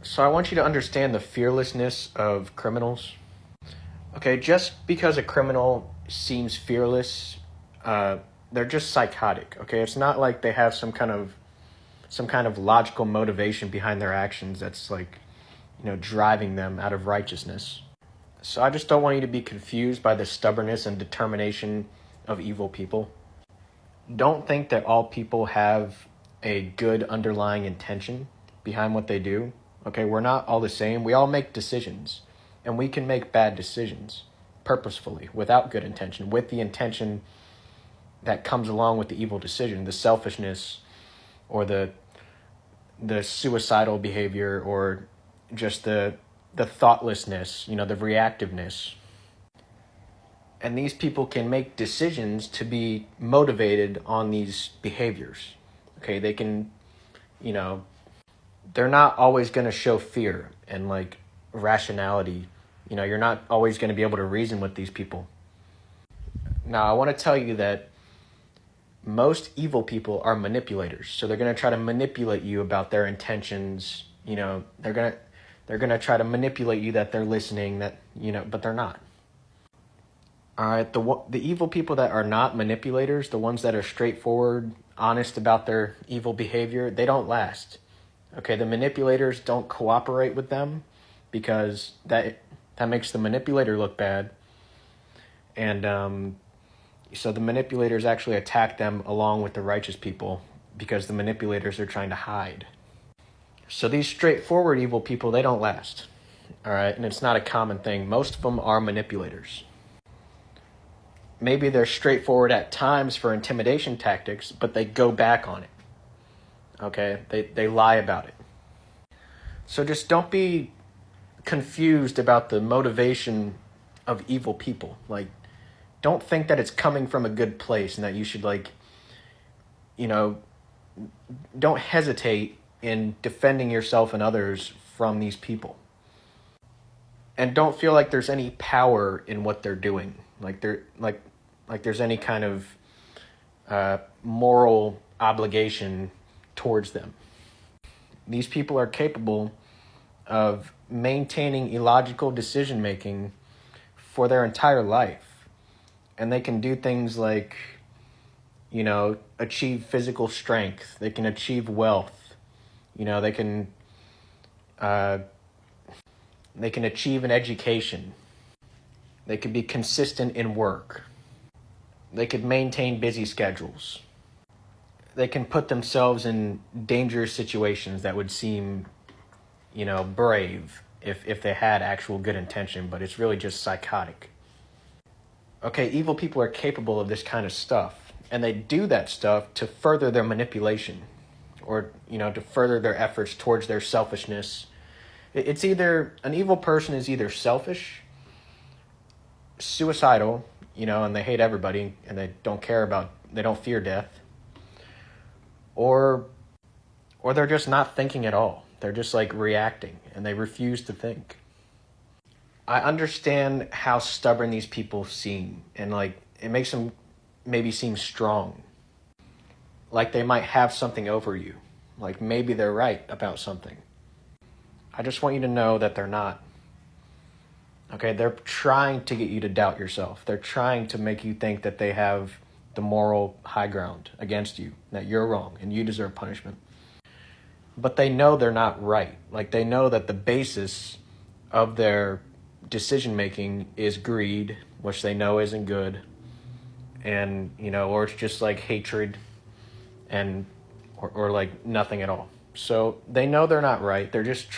So I want you to understand the fearlessness of criminals. Okay, just because a criminal seems fearless, they're just psychotic. Okay, it's not like they have some kind of logical motivation behind their actions that's like, driving them out of righteousness. So I just don't want you to be confused by the stubbornness and determination of evil people. Don't think that all people have a good underlying intention behind what they do. Okay, we're not all the same. We all make decisions, and we can make bad decisions purposefully, without good intention, with the intention that comes along with the evil decision, the selfishness or the suicidal behavior, or just the thoughtlessness, the reactiveness. And these people can make decisions to be motivated on these behaviors. Okay, they can, they're not always going to show fear and like rationality. You're not always going to be able to reason with these people. Now, I want to tell you that most evil people are manipulators. So they're going to try to manipulate you about their intentions. They're going to try to manipulate you that they're listening, but they're not. All right, the evil people that are not manipulators, the ones that are straightforward, honest about their evil behavior, they don't last. Okay, the manipulators don't cooperate with them because that makes the manipulator look bad. And so the manipulators actually attack them along with the righteous people because the manipulators are trying to hide. So these straightforward evil people, they don't last. All right, and it's not a common thing. Most of them are manipulators. Maybe they're straightforward at times for intimidation tactics, but they go back on it. Okay, they lie about it. So just don't be confused about the motivation of evil people. Like, don't think that it's coming from a good place and that you should don't hesitate in defending yourself and others from these people. And don't feel like there's any power in what they're doing. Like there's any kind of moral obligation towards them. These people are capable of maintaining illogical decision making for their entire life. And they can do things like, achieve physical strength. They can achieve wealth. They can achieve an education. They could be consistent in work. They could maintain busy schedules. They can put themselves in dangerous situations that would seem, brave if they had actual good intention, but it's really just psychotic. Okay, evil people are capable of this kind of stuff, and they do that stuff to further their manipulation or, to further their efforts towards their selfishness. It's either, an evil person is either selfish, suicidal, and they hate everybody and they don't fear death, or they're just not thinking at all. They're just reacting and they refuse to think. I understand how stubborn these people seem, and it makes them maybe seem strong. Like they might have something over you. Like maybe they're right about something. I just want you to know that they're not. Okay, they're trying to get you to doubt yourself. They're trying to make you think that they have the moral high ground against you, that you're wrong and you deserve punishment. But they know they're not right. They know that the basis of their decision-making is greed, which they know isn't good, and, or it's just hatred or nothing at all. So they know they're not right. They're just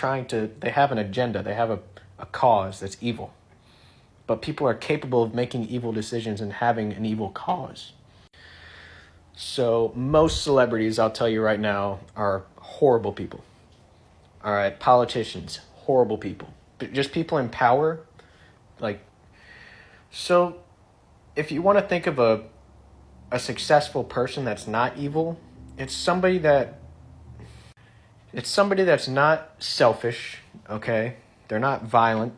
they have an agenda. They have a cause that's evil. But people are capable of making evil decisions and having an evil cause. So most celebrities, I'll tell you right now, are horrible people. All right, politicians, horrible people. But just people in power, so if you want to think of a successful person that's not evil, it's somebody that's not selfish, okay? They're not violent.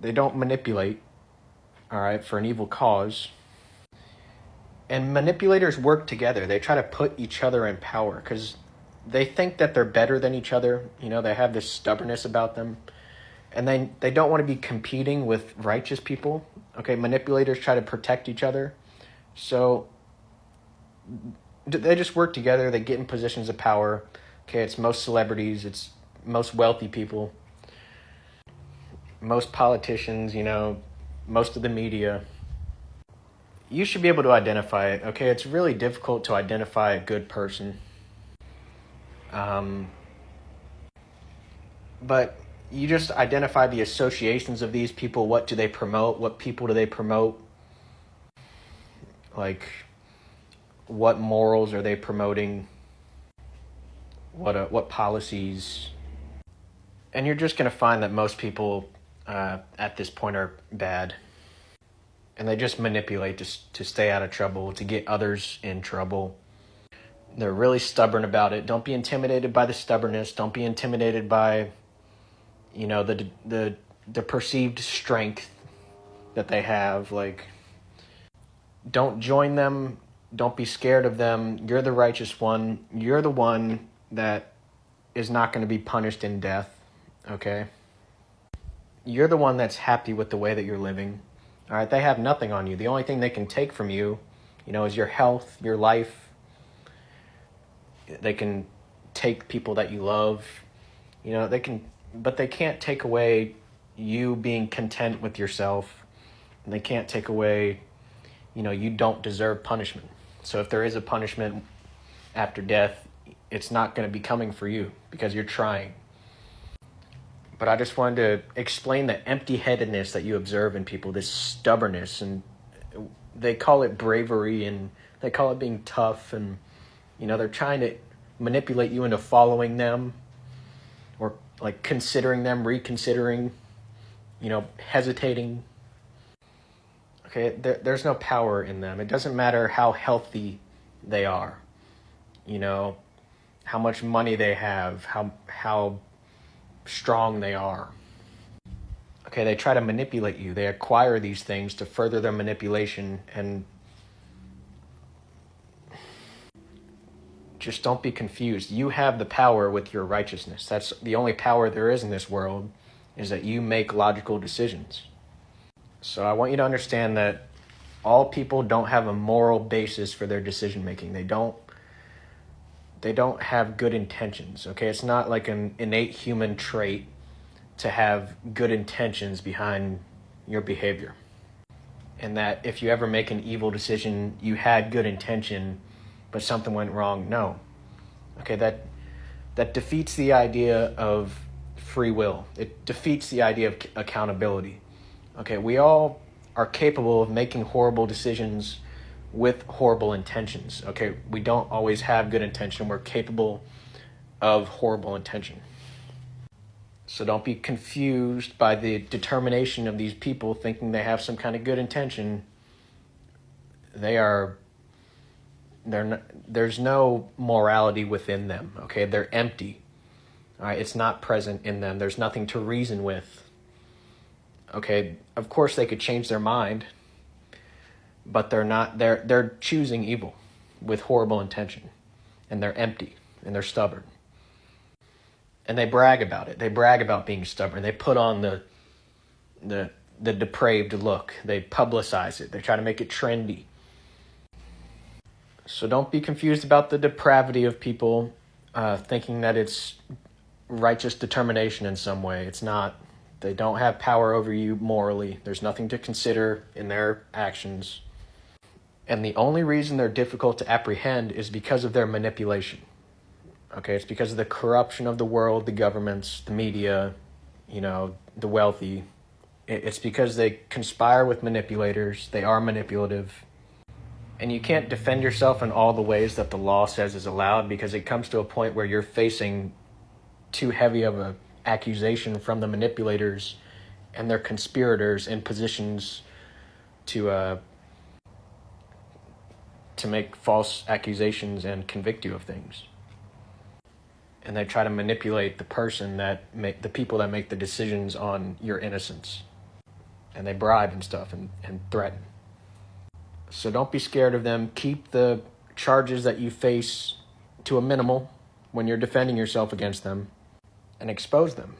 They don't manipulate, all right, for an evil cause. And manipulators work together. They try to put each other in power because they think that they're better than each other. You know, they have this stubbornness about them, and they don't want to be competing with righteous people. Okay, manipulators try to protect each other, so they just work together. They get in positions of power. Okay, it's most celebrities, it's most wealthy people, most politicians, you know, most of the media. You should be able to identify it. Okay, it's really difficult to identify a good person. Um, but you just identify the associations of these people. What do they promote? What people do they promote? Like, what morals are they promoting? What policies? And you're just going to find that most people at this point are bad. And they just manipulate to stay out of trouble, to get others in trouble. They're really stubborn about it. Don't be intimidated by the stubbornness. Don't be intimidated by, you know, the perceived strength that they have. Like, don't join them. Don't be scared of them. You're the righteous one. You're the one that is not going to be punished in death. Okay? You're the one that's happy with the way that you're living. All right? They have nothing on you. The only thing they can take from you, you know, is your health, your life. They can take people that you love. You know, they can, but they can't take away you being content with yourself. And they can't take away, you know, you don't deserve punishment. So if there is a punishment after death, it's not going to be coming for you because you're trying. But I just wanted to explain the empty-headedness that you observe in people, this stubbornness, and they call it bravery, and they call it being tough, and, you know, they're trying to manipulate you into following them, or like considering them, reconsidering, you know, hesitating. Okay, there's no power in them. It doesn't matter how healthy they are, you know, how much money they have, how strong they are. Okay, they try to manipulate you. They acquire these things to further their manipulation, and just don't be confused. You have the power with your righteousness. That's the only power there is in this world, is that you make logical decisions. So I want you to understand that all people don't have a moral basis for their decision making. They don't have good intentions. Okay, it's not like an innate human trait to have good intentions behind your behavior. And that if you ever make an evil decision, you had good intention, but something went wrong. No. Okay, that defeats the idea of free will. It defeats the idea of accountability. Okay, we all are capable of making horrible decisions with horrible intentions. Okay, we don't always have good intention. We're capable of horrible intention. So don't be confused by the determination of these people thinking they have some kind of good intention. There's no morality within them. Okay, they're empty. All right, it's not present in them. There's nothing to reason with. Okay, of course they could change their mind, but they're not. They're choosing evil with horrible intention, and they're empty and they're stubborn. And they brag about it. They brag about being stubborn. They put on the depraved look. They publicize it. They try to make it trendy. So don't be confused about the depravity of people thinking that it's righteous determination in some way. It's not. They don't have power over you morally. There's nothing to consider in their actions. And the only reason they're difficult to apprehend is because of their manipulation. Okay, it's because of the corruption of the world, the governments, the media, you know, the wealthy. It's because they conspire with manipulators. They are manipulative. And you can't defend yourself in all the ways that the law says is allowed, because it comes to a point where you're facing too heavy of an accusation from the manipulators and their conspirators in positions to make false accusations and convict you of things. And they try to manipulate the people that make the decisions on your innocence. And they bribe and stuff and threaten. So don't be scared of them. Keep the charges that you face to a minimal. when you're defending yourself against them and expose them.